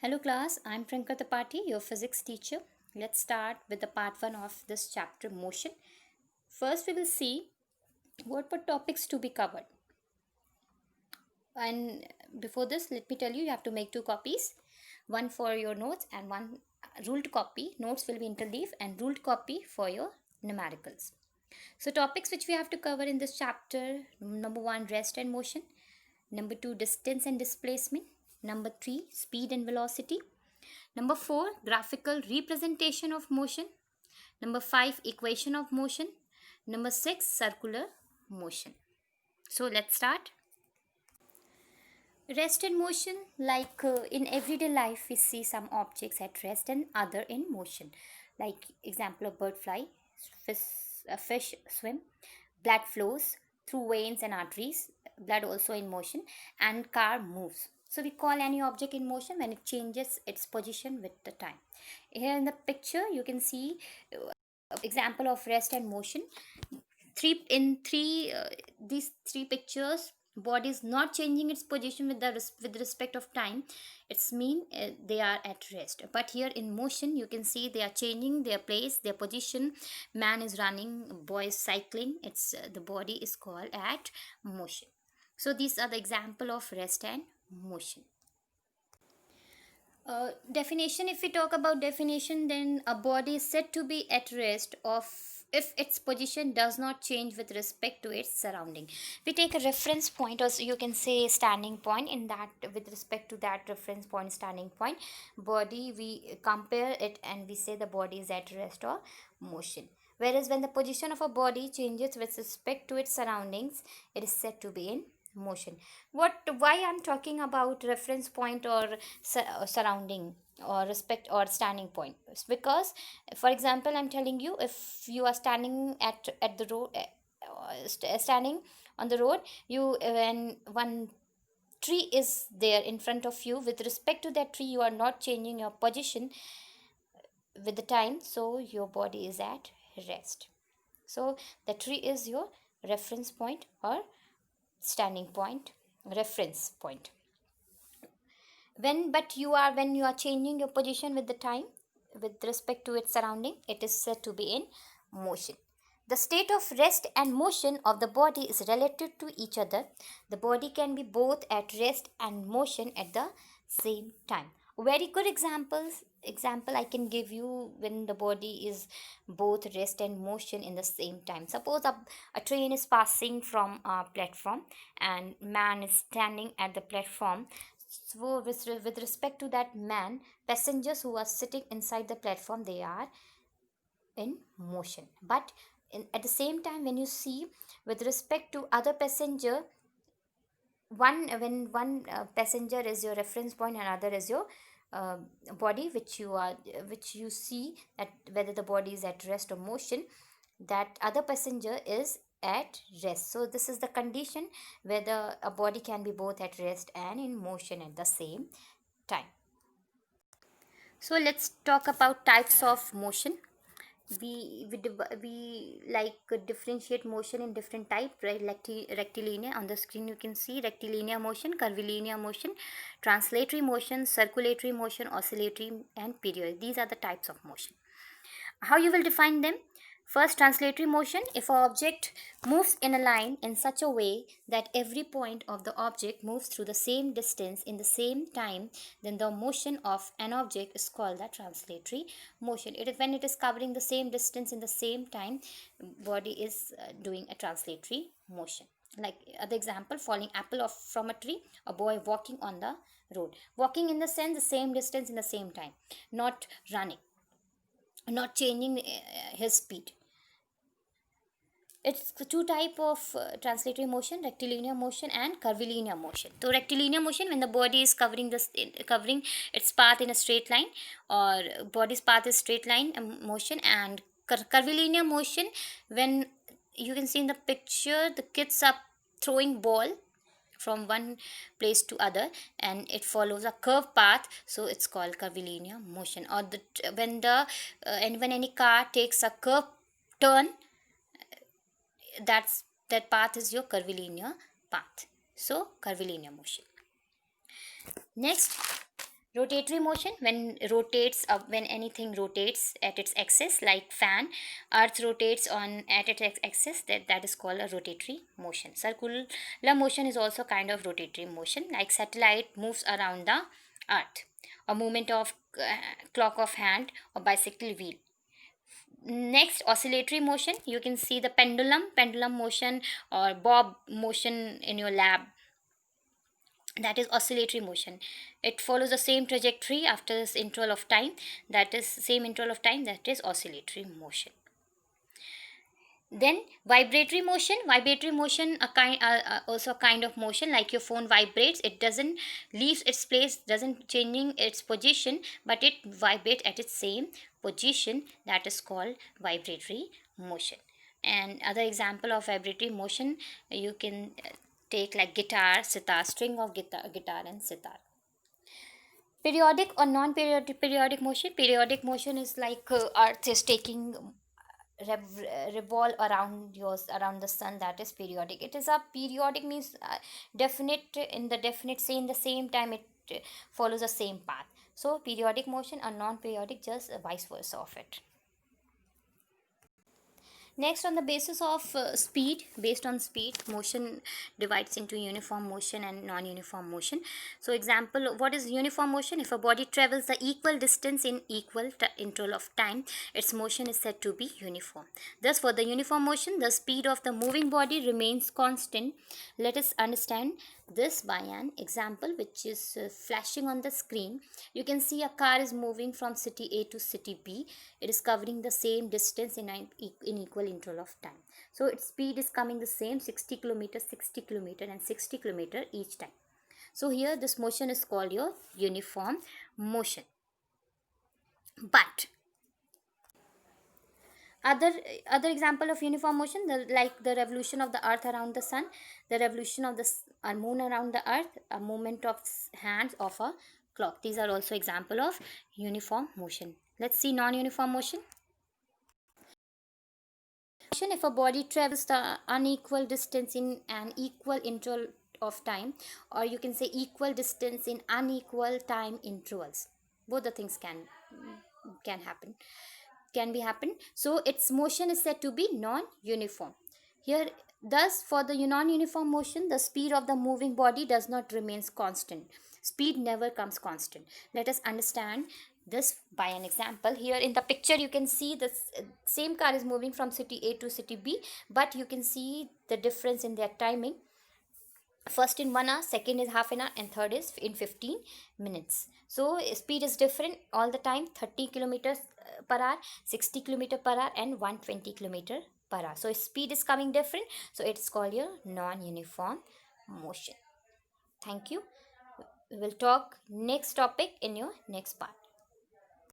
Hello class, I'm Priyanka Tripathi, your physics teacher. Let's start with the part 1 of this chapter, motion. First we will see what were topics to be covered. And before this, let me tell you, you have to make two copies. One for your notes and one ruled copy. Notes will be interleaved and ruled copy for your numericals. So topics which we have to cover in this chapter, number 1, rest and motion. Number 2, distance and displacement. Number 3, speed and velocity. Number 4, graphical representation of motion. Number 5, equation of motion. Number 6, circular motion. So let's start. Rest and motion, like in everyday life, we see some objects at rest and other in motion. Like example of bird fly, fish swim, blood flows through veins and arteries, blood also in motion, and car moves. So we call any object in motion when it changes its position with the time. Here in the picture, you can see example of rest and motion. These three pictures, body is not changing its position with respect of time. It's mean they are at rest, but here in motion you can see they are changing their place, their position. Man is running, boy is cycling. It's the body is called at motion. So these are the example of rest and motion. Definition, if we talk about definition, then a body is said to be at rest of if its position does not change with respect to its surrounding. We take a reference point, or you can say standing point. In that, with respect to that reference point, standing point, body, we compare it and we say the body is at rest or motion. Whereas when the position of a body changes with respect to its surroundings, it is said to be in motion. Why I'm talking about reference point or surrounding or respect or standing point? It's because, for example, I'm telling you, if you are standing at the road, standing on the road, you when one tree is there in front of you, with respect to that tree you are not changing your position with the time, so your body is at rest. So the tree is your reference point or standing point, reference point. When you are changing your position with the time with respect to its surrounding, it is said to be in motion. The state of rest and motion of the body is relative to each other. The body can be both at rest and motion at the same time. Very good example I can give you when the body is both rest and motion in the same time. Suppose a train is passing from a platform and man is standing at the platform. So with respect to that man, passengers who are sitting inside the platform, they are in motion. But at the same time, when you see with respect to other passenger, when one passenger is your reference point and other is your uh, body, which you see that whether the body is at rest or motion, that other passenger is at rest. So this is the condition whether a body can be both at rest and in motion at the same time. So let's talk about types of motion. We like differentiate motion in different type, right? Rectilinear, on the screen you can see rectilinear motion, curvilinear motion, translatory motion, circulatory motion, oscillatory, and periodic. These are the types of motion. How you will define them? First, translatory motion. If an object moves in a line in such a way that every point of the object moves through the same distance in the same time, then the motion of an object is called the translatory motion. It is when it is covering the same distance in the same time, body is doing a translatory motion. Like other example, falling apple off from a tree, a boy walking on the road. Walking in the sense the same distance in the same time, not running, not changing his speed. It's the two type of translatory motion, rectilinear motion and curvilinear motion. So rectilinear motion, when the body is covering its path in a straight line, or body's path is straight line motion. And curvilinear motion, when you can see in the picture the kids are throwing ball from one place to other and it follows a curved path, so it's called curvilinear motion. Or the when the and when any car takes a curved turn, that path is your curvilinear path. So curvilinear motion. Next, Rotatory motion, when anything rotates at its axis, like fan, earth rotates on at its axis, that is called a rotatory motion. Circular motion is also kind of rotatory motion, like satellite moves around the earth, a movement of clock of hand or bicycle wheel. Next, oscillatory motion, you can see the pendulum motion or bob motion in your lab. That is oscillatory motion. It follows the same trajectory after this interval of time, that is same interval of time, that is oscillatory motion. Then vibratory motion a kind also a kind of motion, like your phone vibrates, it doesn't leaves its place, doesn't changing its position, but it vibrates at its same position, that is called vibratory motion. And other example of vibratory motion you can take, like guitar, sitar, string of guitar and sitar. Periodic or non-periodic motion. Periodic motion is like earth is taking revolve around yours, around the sun, that is periodic. It is a periodic means definite, in the definite, say in the same time, it follows the same path. So periodic motion or non-periodic, just vice versa of it. Next, on the basis of speed, based on speed, motion divides into uniform motion and non-uniform motion. So example, what is uniform motion? If a body travels the equal distance in equal interval of time, its motion is said to be uniform. Thus, for the uniform motion, the speed of the moving body remains constant. Let us understand this by an example which is flashing on the screen. You can see a car is moving from city A to city B. It is covering the same distance in equal interval of time. So its speed is coming the same, 60 kilometer, 60 kilometer and 60 kilometer each time. So here this motion is called your uniform motion. But other example of uniform motion, like the revolution of the earth around the sun, the revolution of the moon around the earth, a movement of hands of a clock, these are also example of uniform motion. Let's see non-uniform motion. If a body travels the unequal distance in an equal interval of time, or you can say equal distance in unequal time intervals, both the things can happen, can be happen. So its motion is said to be non-uniform. Here, thus, for the non-uniform motion, the speed of the moving body does not remains constant. Speed never comes constant. Let us understand this by an example. Here in the picture, you can see the same car is moving from city A to city B, but you can see the difference in their timing. First in 1 hour, second is half an hour, and third is in 15 minutes. So speed is different all the time, 30 kilometers per hour, 60 kilometer per hour and 120 kilometer per hour. So speed is coming different, so it's called your non-uniform motion. Thank you. We will talk next topic in your next part.